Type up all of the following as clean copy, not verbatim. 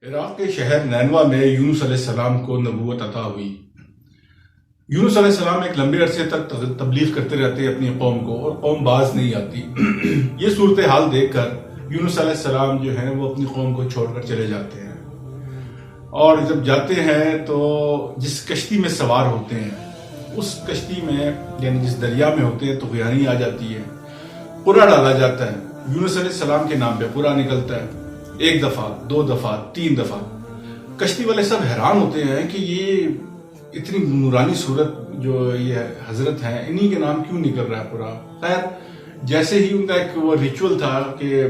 عراق کے شہر نینوا میں یونس علیہ السلام کو نبوت عطا ہوئی۔ یونس علیہ السلام ایک لمبے عرصے تک تبلیغ کرتے رہتے اپنی قوم کو، اور قوم باز نہیں آتی۔ یہ صورتحال دیکھ کر یونس علیہ السلام جو ہے وہ اپنی قوم کو چھوڑ کر چلے جاتے ہیں، اور جب جاتے ہیں تو جس کشتی میں سوار ہوتے ہیں اس کشتی میں، یعنی جس دریا میں ہوتے ہیں، طغیانی آ جاتی ہے، قرعہ ڈالا جاتا ہے۔ یونس علیہ السلام کے نام پہ قرعہ نکلتا ہے، 1 دفعہ، 2 دفعہ، 3 دفعہ۔ کشتی والے سب حیران ہوتے ہیں کہ یہ اتنی نورانی صورت جو یہ حضرت ہیں، انہی کے نام کیوں نکل رہا ہے قرعہ۔ خیر، جیسے ہی ان کا ایک وہ ریچول تھا کہ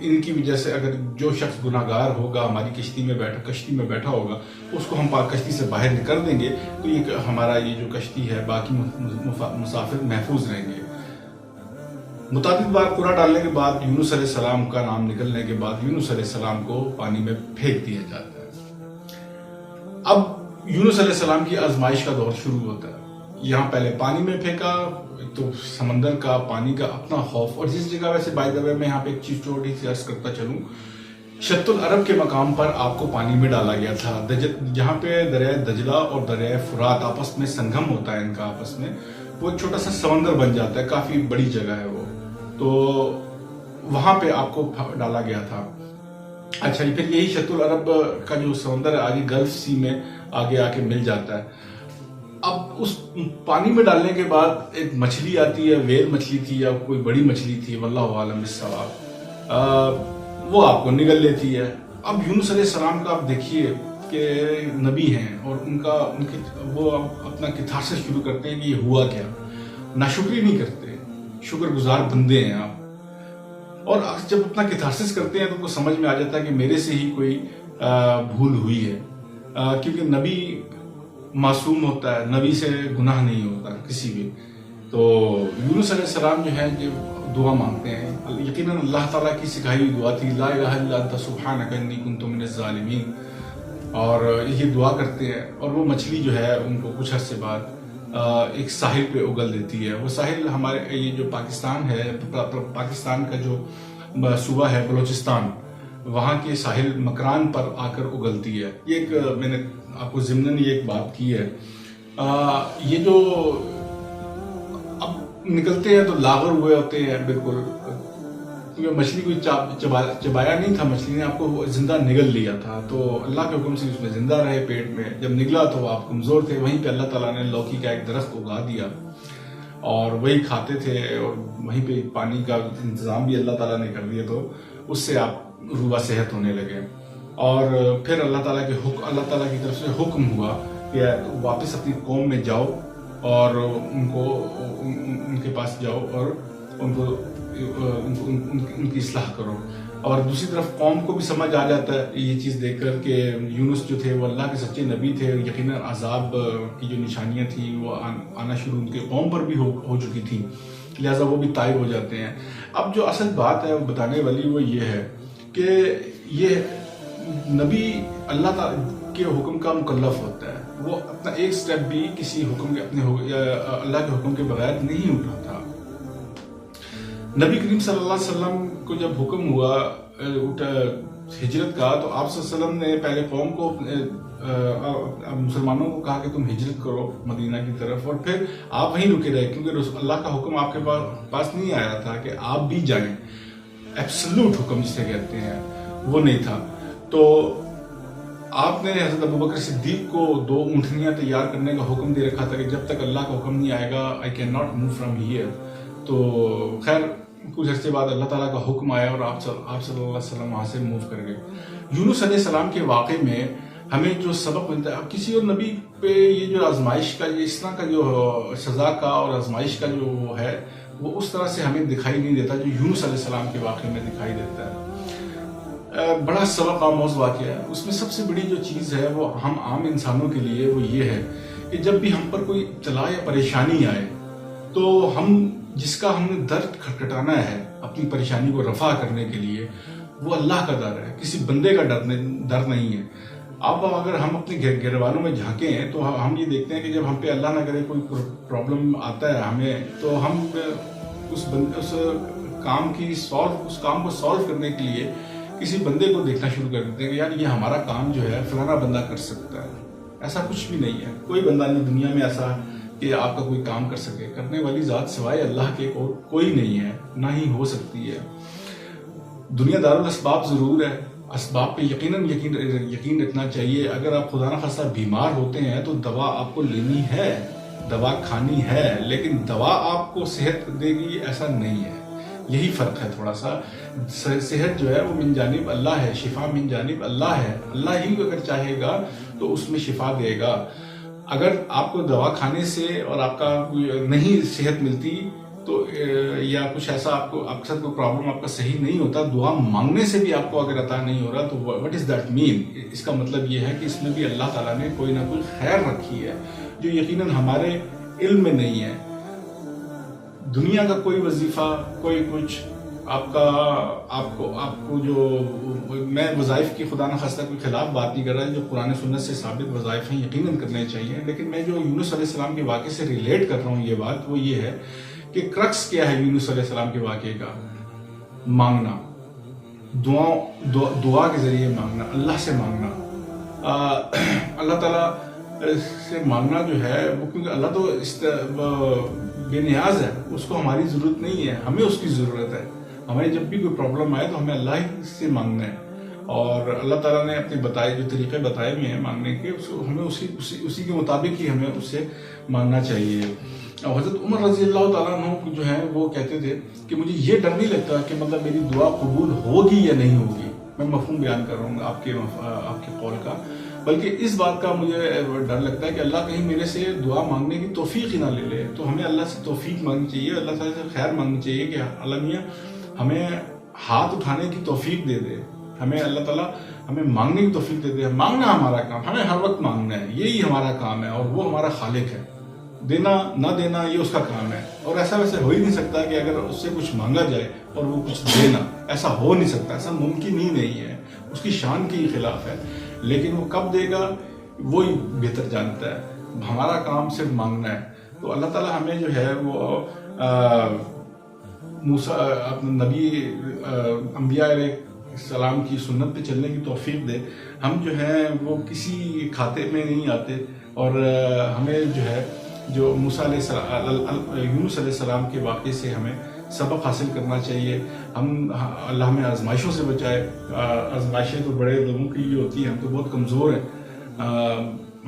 ان کی وجہ سے اگر جو شخص گناہ گار ہوگا ہماری کشتی میں بیٹھا ہوگا، اس کو ہم پاک کشتی سے باہر نکل دیں گے تو یہ ہمارا یہ جو کشتی ہے باقی مسافر محفوظ رہیں گے۔ متعدد بار قرعہ ڈالنے کے بعد یونس علیہ السلام کا نام نکلنے کے بعد یونس علیہ السلام کو پانی میں پھینک دیا جاتا ہے۔ اب یونس علیہ السلام کی آزمائش کا دور شروع ہوتا ہے۔ یہاں پہلے پانی میں پھینکا تو سمندر کا، پانی کا اپنا خوف، اور جس جگہ ویسے بائی دا وے میں یہاں پہ ایک چیز چھوٹی سی عرض کرتا چلوں، شط العرب کے مقام پر آپ کو پانی میں ڈالا گیا تھا، جہاں پہ دریائے دجلہ اور دریائے فرات آپس میں سنگم ہوتا ہے، ان کا آپس میں وہ ایک چھوٹا سا سمندر بن جاتا ہے، کافی بڑی جگہ ہے وہ، تو وہاں پہ آپ کو ڈالا گیا تھا۔ اچھا جی، پھر یہی شط العرب کا جو سمندر ہے آگے گلف سی میں آگے آ کے مل جاتا ہے۔ اب اس پانی میں ڈالنے کے بعد ایک مچھلی آتی ہے، ویل مچھلی تھی یا کوئی بڑی مچھلی تھی، واللہ عالم بالصواب، وہ آپ کو نگل لیتی ہے۔ اب یونس علیہ السلام کا آپ دیکھیے کہ نبی ہیں، اور وہ اپنا کتھارسس شروع کرتے ہیں کہ یہ ہوا کیا، ناشکری نہیں کرتے، شکر گزار بندے ہیں آپ، اور جب اپنا کتھارسس کرتے ہیں تو ان کو سمجھ میں آ جاتا ہے کہ میرے سے ہی کوئی بھول ہوئی ہے، کیونکہ نبی معصوم ہوتا ہے، نبی سے گناہ نہیں ہوتا کسی بھی۔ تو یونس علیہ السلام جو ہے دعا مانگتے ہیں، یقیناً اللہ تعالیٰ کی سکھائی ہوئی دعا تھی، لا الہ الا انت سبحانک انی کنت من الظالمین، اور یہ دعا کرتے ہیں، اور وہ مچھلی جو ہے ان کو کچھ عرصے بعد ایک ساحل پہ اگل دیتی ہے۔ وہ ساحل ہمارے یہ جو پاکستان ہے، پاکستان کا جو صوبہ ہے بلوچستان، وہاں کے ساحل مکران پر آ کر اگلتی ہے۔ یہ ایک میں نے آپ کو ضمناً یہ ایک بات کی ہے۔ یہ جو اب نکلتے ہیں تو لاغر ہوئے ہوتے ہیں بالکل، کیونکہ مچھلی کوئی چبایا نہیں تھا، مچھلی نے آپ کو زندہ نگل لیا تھا، تو اللہ کے حکم سے اس میں زندہ رہے پیٹ میں۔ جب نگلا تو آپ کمزور تھے، وہیں پہ اللہ تعالیٰ نے لوکی کا ایک درخت اگا دیا اور وہی کھاتے تھے، اور وہیں پہ پانی کا انتظام بھی اللہ تعالیٰ نے کر دیا، تو اس سے آپ روبہ صحت ہونے لگے۔ اور پھر اللہ تعالیٰ کی طرف سے حکم ہوا کہ واپس اپنی قوم میں جاؤ اور ان کے پاس جاؤ اور ان کی اصلاح کرو۔ اور دوسری طرف قوم کو بھی سمجھ آ جاتا ہے یہ چیز دیکھ کر کہ یونس جو تھے وہ اللہ کے سچے نبی تھے، یقیناً عذاب کی جو نشانیاں تھیں وہ آنا شروع ان کی قوم پر بھی ہو چکی تھیں، لہٰذا وہ بھی تائب ہو جاتے ہیں۔ اب جو اصل بات ہے وہ بتانے والی وہ یہ ہے کہ یہ نبی اللہ تعالیٰ کے حکم کا مکلف ہوتا ہے، وہ اپنا ایک سٹیپ بھی کسی حکم کے اللہ کے حکم کے بغیر نہیں اٹھاتا۔ نبی کریم صلی اللہ علیہ وسلم کو جب حکم ہوا ہجرت کا، تو آپ صلی اللہ علیہ وسلم نے پہلے قوم کو، مسلمانوں کو کہا کہ تم ہجرت کرو مدینہ کی طرف، اور پھر آپ وہیں رکے رہے، کیونکہ اللہ کا حکم آپ کے پاس نہیں آیا تھا کہ آپ بھی جائیں، ایبسلوٹ حکم جسے کہتے ہیں وہ نہیں تھا۔ تو آپ نے حضرت ابوبکر صدیق کو 2 اونٹنیاں تیار کرنے کا حکم دے رکھا تھا کہ جب تک اللہ کا حکم نہیں آئے گا I cannot move from here۔ تو خیر کچھ عرصے بعد اللہ تعالیٰ کا حکم آیا اور آپ صلی اللہ علیہ وسلم وہاں سے موو کر گئے۔ یونس علیہ السلام کے واقعے میں ہمیں جو سبق ملتا ہے، کسی اور نبی پہ یہ جو آزمائش کا، یہ اس طرح کا جو سزا کا اور آزمائش کا جو ہے وہ اس طرح سے ہمیں دکھائی نہیں دیتا جو یونس علیہ السلام کے واقعے میں دکھائی دیتا ہے۔ بڑا سبق آموز واقعہ ہے۔ اس میں سب سے بڑی جو چیز ہے وہ ہم عام انسانوں کے لیے وہ یہ ہے کہ جب بھی ہم پر کوئی ابتلا یا پریشانی آئے تو جس کا ہم نے درد کھٹکھٹانا ہے اپنی پریشانی کو رفع کرنے کے لیے، وہ اللہ کا در ہے، کسی بندے کا ڈر نہیں ہے۔ اب اگر ہم اپنے گھر والوں میں جھانکیں ہیں تو ہم یہ دیکھتے ہیں کہ جب ہم پہ اللہ نہ کرے کوئی پرابلم آتا ہے ہمیں، تو ہم اس کام کو سالو کرنے کے لیے کسی بندے کو دیکھنا شروع کر دیتے ہیں کہ یار یہ ہمارا کام جو ہے فلانا بندہ کر سکتا ہے. ایسا کچھ بھی نہیں ہے. کوئی بندہ نہیں دنیا میں ایسا کہ آپ کا کوئی کام کر سکے. کرنے والی ذات سوائے اللہ کے اور کوئی نہیں ہے، نہ ہی ہو سکتی ہے. دنیا دارالاسباب ضرور ہے، اسباب پہ یقین رکھنا چاہیے. اگر آپ خدا نخواستہ بیمار ہوتے ہیں تو دوا آپ کو لینی ہے، دوا کھانی ہے، لیکن دوا آپ کو صحت دے گی ایسا نہیں ہے. یہی فرق ہے تھوڑا سا. صحت جو ہے وہ من جانب اللہ ہے، شفا من جانب اللہ ہے. اللہ ہی اگر چاہے گا تو اس میں شفا دے گا. اگر آپ کو دوا کھانے سے اور آپ کا نہیں صحت ملتی تو یا کچھ ایسا آپ کے ساتھ کوئی پرابلم آپ کا صحیح نہیں ہوتا، دعا مانگنے سے بھی آپ کو اگر عطا نہیں ہو رہا تو وٹ از دیٹ مین؟ اس کا مطلب یہ ہے کہ اس میں بھی اللہ تعالیٰ نے کوئی نہ کوئی خیر رکھی ہے جو یقیناً ہمارے علم میں نہیں ہے. دنیا کا کوئی وظیفہ کوئی کچھ آپ کو جو میں وظائف کی خدا نخواستہ کوئی خلاف بات نہیں کر رہا، جو قرآن سنت سے ثابت وظائف ہیں یقیناً کرنے چاہیے. لیکن میں جو یونس علیہ السلام کے واقعے سے ریلیٹ کر رہا ہوں یہ بات وہ یہ ہے کہ کرکس کیا ہے یونس علیہ السلام کے واقعے کا؟ مانگنا، دعا کے ذریعے مانگنا، اللہ سے مانگنا. اللہ تعالیٰ سے مانگنا جو ہے وہ، کیونکہ اللہ تو بے نیاز ہے، اس کو ہماری ضرورت نہیں ہے، ہمیں اس کی ضرورت ہے. ہمیں جب بھی کوئی پرابلم آئے تو ہمیں اللہ ہی سے مانگنا ہے. اور اللہ تعالیٰ نے اپنے جو طریقے بتائے ہوئے ہیں مانگنے کے، ہمیں اسی کے مطابق ہی ہمیں اس سے مانگنا چاہیے. اور حضرت عمر رضی اللہ تعالیٰ عنہ جو ہیں وہ کہتے تھے کہ مجھے یہ ڈر نہیں لگتا کہ مطلب میری دعا قبول ہوگی یا نہیں ہوگی. میں مفہوم بیان کر رہا ہوں آپ کے قول کا، بلکہ اس بات کا مجھے ڈر لگتا ہے کہ اللہ کہیں میرے سے دعا مانگنے کی توفیق ہی نہ لے لے. تو ہمیں اللہ سے توفیق مانگنی چاہیے، اللہ تعالیٰ سے خیر مانگنی چاہیے کہ اللہ میاں ہمیں ہاتھ اٹھانے کی توفیق دے دے، ہمیں اللہ تعالیٰ ہمیں مانگنے کی توفیق دے دے. مانگنا ہمارا کام، ہمیں ہر وقت مانگنا ہے، یہی ہمارا کام ہے. اور وہ ہمارا خالق ہے، دینا نہ دینا یہ اس کا کام ہے. اور ایسا ویسے ہو ہی نہیں سکتا کہ اگر اس سے کچھ مانگا جائے اور وہ کچھ دینا، ایسا ہو نہیں سکتا، ایسا ممکن ہی نہیں ہے. اس کی شان کے ہی خلاف ہے. لیکن وہ کب دے گا وہی بہتر جانتا ہے. ہمارا کام صرف مانگنا ہے. تو اللہ تعالیٰ ہمیں جو ہے وہ موسیٰ اپنے نبی انبیاء علیہ السلام کی سنت پہ چلنے کی توفیق دے. ہم جو ہیں وہ کسی کھاتے میں نہیں آتے، اور ہمیں جو ہے جو یونس علیہ السلام کے واقعے سے ہمیں سبق حاصل کرنا چاہیے. اللہ ہمیں آزمائشوں سے بچائے. آزمائشیں تو بڑے لوگوں کی یہ ہوتی ہیں، ہم تو بہت کمزور ہیں.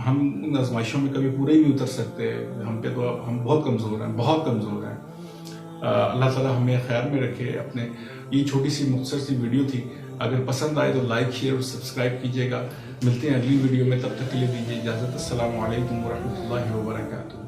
ہم ان آزمائشوں میں کبھی پورے ہی نہیں اتر سکتے. ہم بہت کمزور ہیں، بہت کمزور ہیں. اللہ تعالیٰ ہمیں خیر میں رکھے. یہ چھوٹی سی مختصر سی ویڈیو تھی. اگر پسند آئے تو لائک شیئر اور سبسکرائب کیجیے گا. ملتے ہیں اگلی ویڈیو میں، تب تک کے لیے دیجیے اجازت. السلام علیکم ورحمۃ اللہ وبرکاتہ.